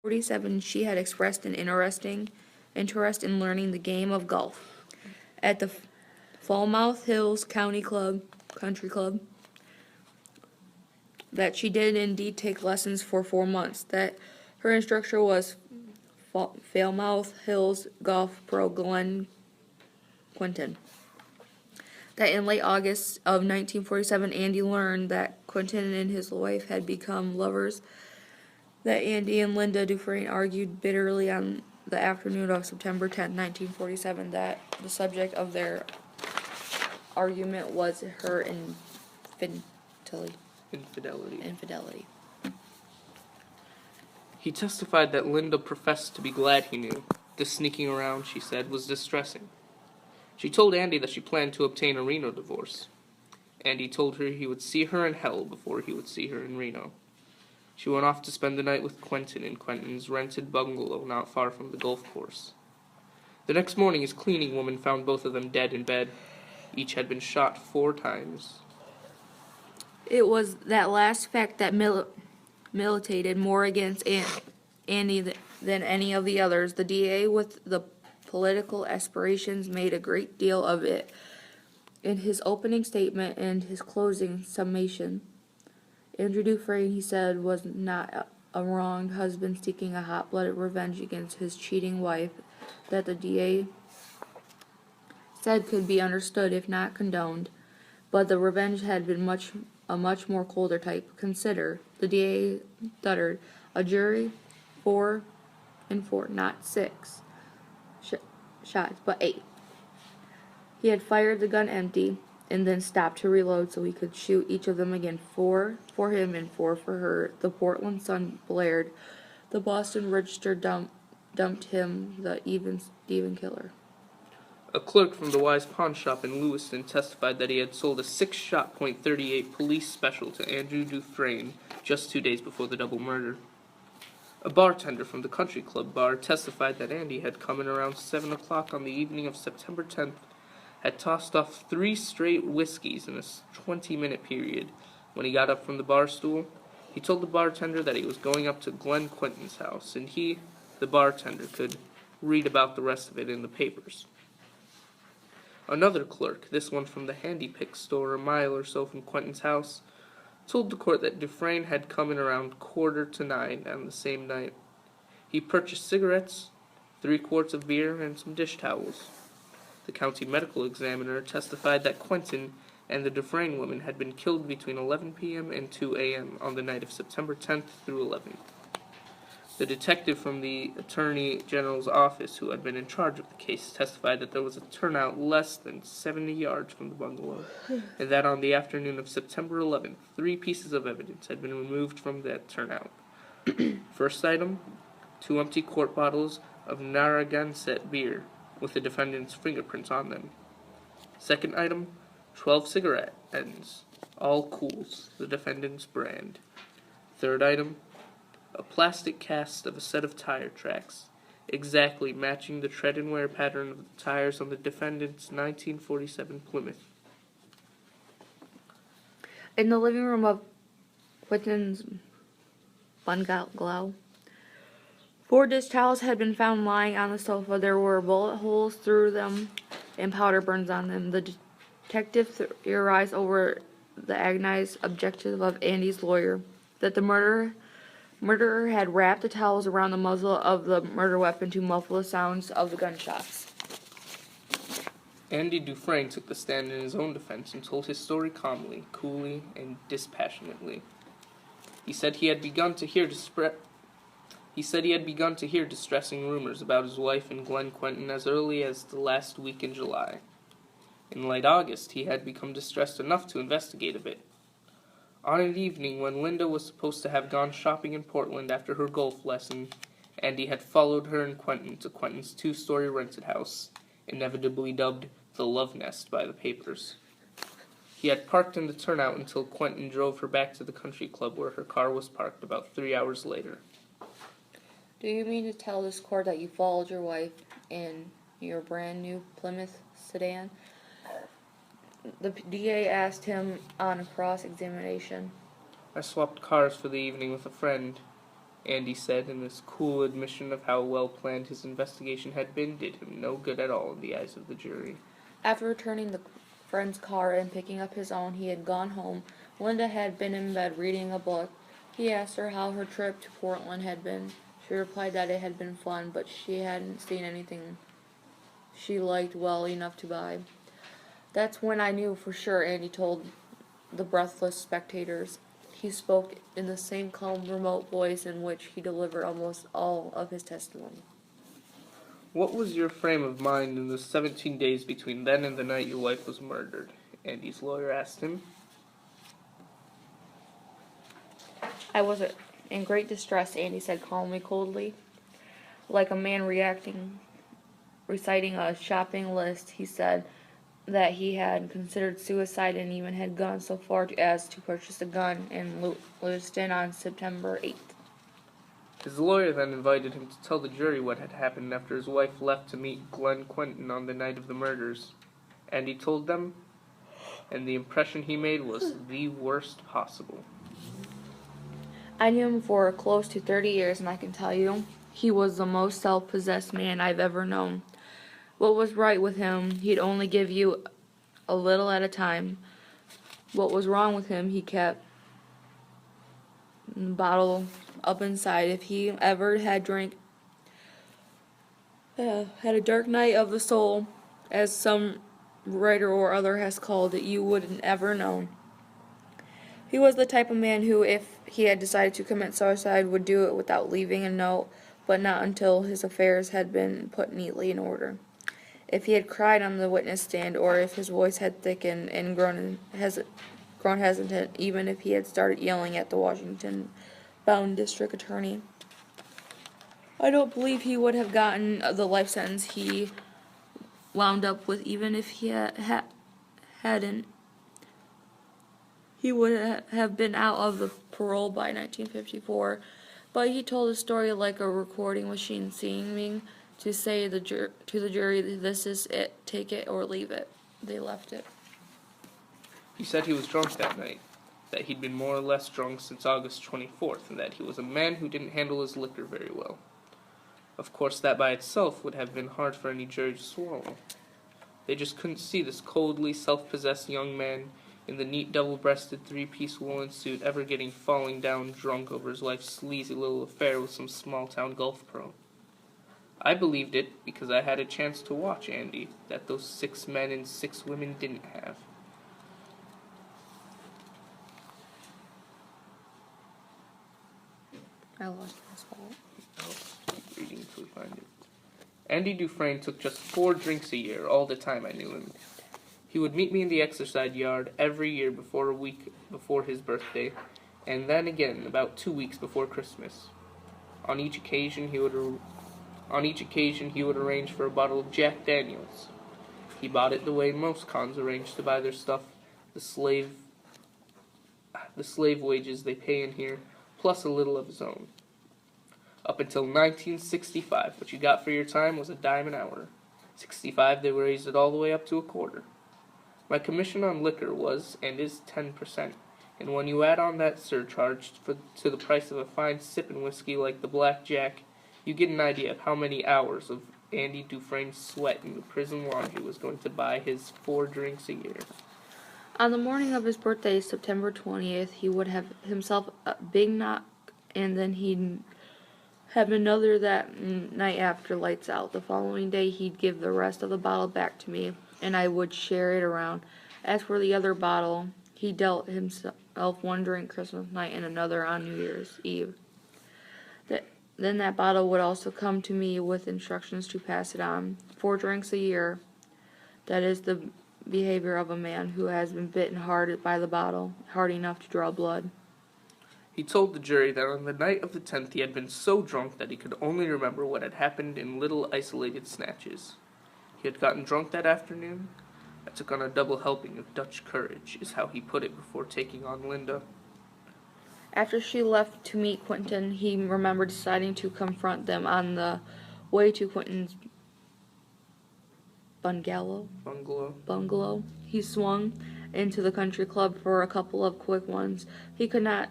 1947, she had expressed an interest in learning the game of golf at the Falmouth Hills Country Club. That she did indeed take lessons for 4 months. That her instructor was Falmouth Hills golf pro Glenn Quinton. That in late August of 1947, Andy learned that Quinton and his wife had become lovers. That Andy and Linda Dufresne argued bitterly on the afternoon of September 10, 1947, that the subject of their argument was her infidelity. He testified that Linda professed to be glad he knew. The sneaking around, she said, was distressing. She told Andy that she planned to obtain a Reno divorce. Andy told her he would see her in hell before he would see her in Reno. She went off to spend the night with Quentin in Quentin's rented bungalow not far from the golf course. The next morning, his cleaning woman found both of them dead in bed. Each had been shot 4 times. It was that last fact that militated more against Andy than any of the others. The DA, with the political aspirations, made a great deal of it in his opening statement and his closing summation. Andrew Dufresne, he said, was not a wronged husband seeking a hot-blooded revenge against his cheating wife. That the DA said could be understood if not condoned, but the revenge had been a much more colder type. Consider, the DA stuttered, a jury 4 and 4, not 6 shots, but 8. He had fired the gun empty and then stopped to reload so he could shoot each of them again, 4 for him and 4 for her. The Portland Sun blared. The Boston Register dumped him, the Steven killer. A clerk from the Wise pawn shop in Lewiston testified that he had sold a 6-shot .38 police special to Andrew Dufresne just 2 days before the double murder. A bartender from the country club bar testified that Andy had come in around 7 o'clock on the evening of September 10th, had tossed off 3 straight whiskeys in a 20-minute period. When he got up from the bar stool, he told the bartender that he was going up to Glenn Quinton's house, and he, the bartender, could read about the rest of it in the papers. Another clerk, this one from the handy pick store a mile or so from Quentin's house, told the court that Dufresne had come in around 8:45 on the same night. He purchased cigarettes, 3 quarts of beer, and some dish towels. The county medical examiner testified that Quentin and the Dufresne woman had been killed between 11 p.m. and 2 a.m. on the night of September 10th through 11th. The detective from the Attorney General's office who had been in charge of the case testified that there was a turnout less than 70 yards from the bungalow, and that on the afternoon of September 11th, 3 pieces of evidence had been removed from that turnout. First item, 2 empty quart bottles of Narragansett beer, with the defendant's fingerprints on them. Second item, 12 cigarette ends, all Cools, the defendant's brand. Third item, a plastic cast of a set of tire tracks, exactly matching the tread and wear pattern of the tires on the defendant's 1947 Plymouth. In the living room of Quinton's bungalow, 4 dish towels had been found lying on the sofa. There were bullet holes through them and powder burns on them. The detective theorized over the agonized objective of Andy's lawyer that the murderer had wrapped the towels around the muzzle of the murder weapon to muffle the sounds of the gunshots. Andy Dufresne took the stand in his own defense and told his story calmly, coolly, and dispassionately. He said he had begun to hear distressing rumors about his wife and Glenn Quinton as early as the last week in July. In late August, he had become distressed enough to investigate a bit. On an evening when Linda was supposed to have gone shopping in Portland after her golf lesson, Andy had followed her and Quentin to Quentin's 2-story rented house, inevitably dubbed the Love Nest by the papers. He had parked in the turnout until Quentin drove her back to the country club where her car was parked about 3 hours later. Do you mean to tell this court that you followed your wife in your brand new Plymouth sedan? The DA asked him on a cross-examination. I swapped cars for the evening with a friend. Andy said, and this cool admission of how well planned his investigation had been did him no good at all in the eyes of the jury. After returning the friend's car and picking up his own, he had gone home. Linda had been in bed reading a book. He asked her how her trip to Portland had been. She replied that it had been fun, but she hadn't seen anything she liked well enough to buy. That's when I knew for sure, Andy told the breathless spectators. He spoke in the same calm, remote voice in which he delivered almost all of his testimony. What was your frame of mind in the 17 days between then and the night your wife was murdered? Andy's lawyer asked him. I was in great distress, Andy said calmly, coldly. Like a man reciting a shopping list, he said that he had considered suicide and even had gone so far as to purchase a gun in Lewiston on September 8th. His lawyer then invited him to tell the jury what had happened after his wife left to meet Glenn Quentin on the night of the murders. And he told them, and the impression he made was the worst possible. I knew him for close to 30 years, and I can tell you, he was the most self-possessed man I've ever known. What was right with him, he'd only give you a little at a time. What was wrong with him, he kept the bottle up inside. If he ever had had a dark night of the soul, as some writer or other has called it, you wouldn't ever known. He was the type of man who, if he had decided to commit suicide, would do it without leaving a note, but not until his affairs had been put neatly in order. If he had cried on the witness stand, or if his voice had thickened and grown hesitant, even if he had started yelling at the Washington-bound district attorney, I don't believe he would have gotten the life sentence he wound up with, even if he hadn't. He would have been out of the parole by 1954, but he told the story like a recording machine, seeming to say to the jury, "This is it, take it or leave it." They left it. He said he was drunk that night, that he'd been more or less drunk since August 24th, and that he was a man who didn't handle his liquor very well. Of course, that by itself would have been hard for any jury to swallow. They just couldn't see this coldly self-possessed young man in the neat double-breasted three-piece woolen suit ever falling down drunk over his wife's sleazy little affair with some small-town golf pro. I believed it because I had a chance to watch Andy, that those 6 men and 6 women didn't have. I lost my spot. I'll keep reading until we find it. Andy Dufresne took just 4 drinks a year, all the time I knew him. He would meet me in the exercise yard every year before a week before his birthday, and then again about 2 weeks before Christmas. On each occasion he would arrange for a bottle of Jack Daniels. He bought it the way most cons arrange to buy their stuff, the slave wages they pay in here, plus a little of his own. Up until 1965, what you got for your time was a dime an hour. 65, they raised it all the way up to a quarter. My commission on liquor was, and is, 10%, and when you add on that surcharge to the price of a fine sippin' whiskey like the Black Jack, you get an idea of how many hours of Andy Dufresne's sweat in the prison laundry was going to buy his 4 drinks a year. On the morning of his birthday, September 20th, he would have himself a big knock, and then he'd have another that night after lights out. The following day, he'd give the rest of the bottle back to me, and I would share it around. As for the other bottle, he dealt himself one during Christmas night and another on New Year's Eve. Then that bottle would also come to me with instructions to pass it on. 4 drinks a year. That is the behavior of a man who has been bitten hard by the bottle, hard enough to draw blood. He told the jury that on the night of the 10th he had been so drunk that he could only remember what had happened in little isolated snatches. He had gotten drunk that afternoon. I took on a double helping of Dutch courage, is how he put it before taking on Linda. After she left to meet Quentin, he remembered deciding to confront them on the way to Quentin's bungalow. He swung into the country club for a couple of quick ones. He could not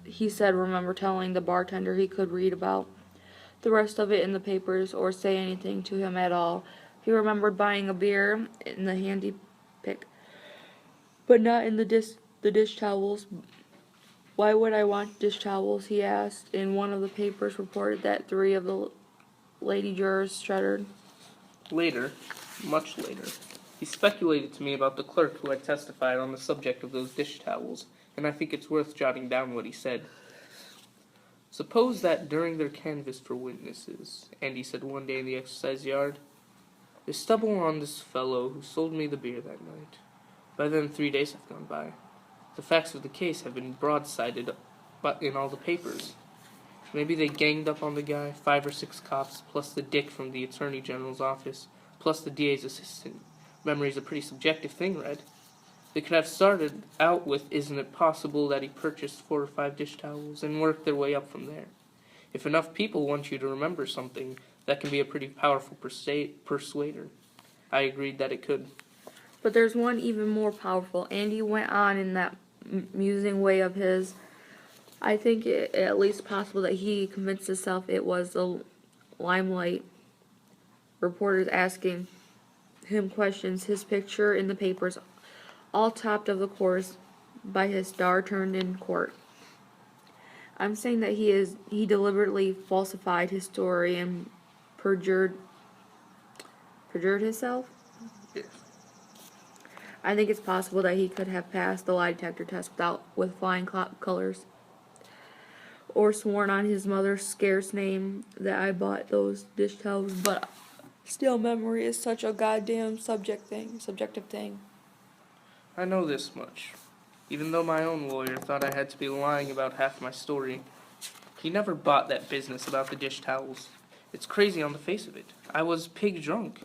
he said remember telling the bartender he could read about the rest of it in the papers or say anything to him at all. He remembered buying a beer in the handy pick, but not in the dish towels. Why would I want dish towels? He asked. In one of the papers reported that 3 of the lady jurors shuddered. Later, much later, he speculated to me about the clerk who had testified on the subject of those dish towels, and I think it's worth jotting down what he said. Suppose that during their canvass for witnesses, Andy said one day in the exercise yard, they stumble on this fellow who sold me the beer that night. By then 3 days have gone by. The facts of the case have been broadsided in all the papers. Maybe they ganged up on the guy, 5 or 6 cops, plus the dick from the Attorney General's office, plus the DA's assistant. Memory's a pretty subjective thing, Red. They could have started out with, isn't it possible that he purchased 4 or 5 dish towels, and worked their way up from there. If enough people want you to remember something, that can be a pretty powerful persuader. I agreed that it could. But there's one even more powerful. Andy went on in that musing way of his. I think it at least possible that he convinced himself it was the limelight. Reporters asking him questions, his picture in the papers, all topped of the course by his star turned in court. I'm saying that he deliberately falsified his story and perjured himself. Yes. I think it's possible that he could have passed the lie detector test with flying colors, or sworn on his mother's scarce name that I bought those dish towels. But still, memory is such a goddamn subjective thing. I know this much. Even though my own lawyer thought I had to be lying about half my story, he never bought that business about the dish towels. It's crazy on the face of it. I was pig drunk.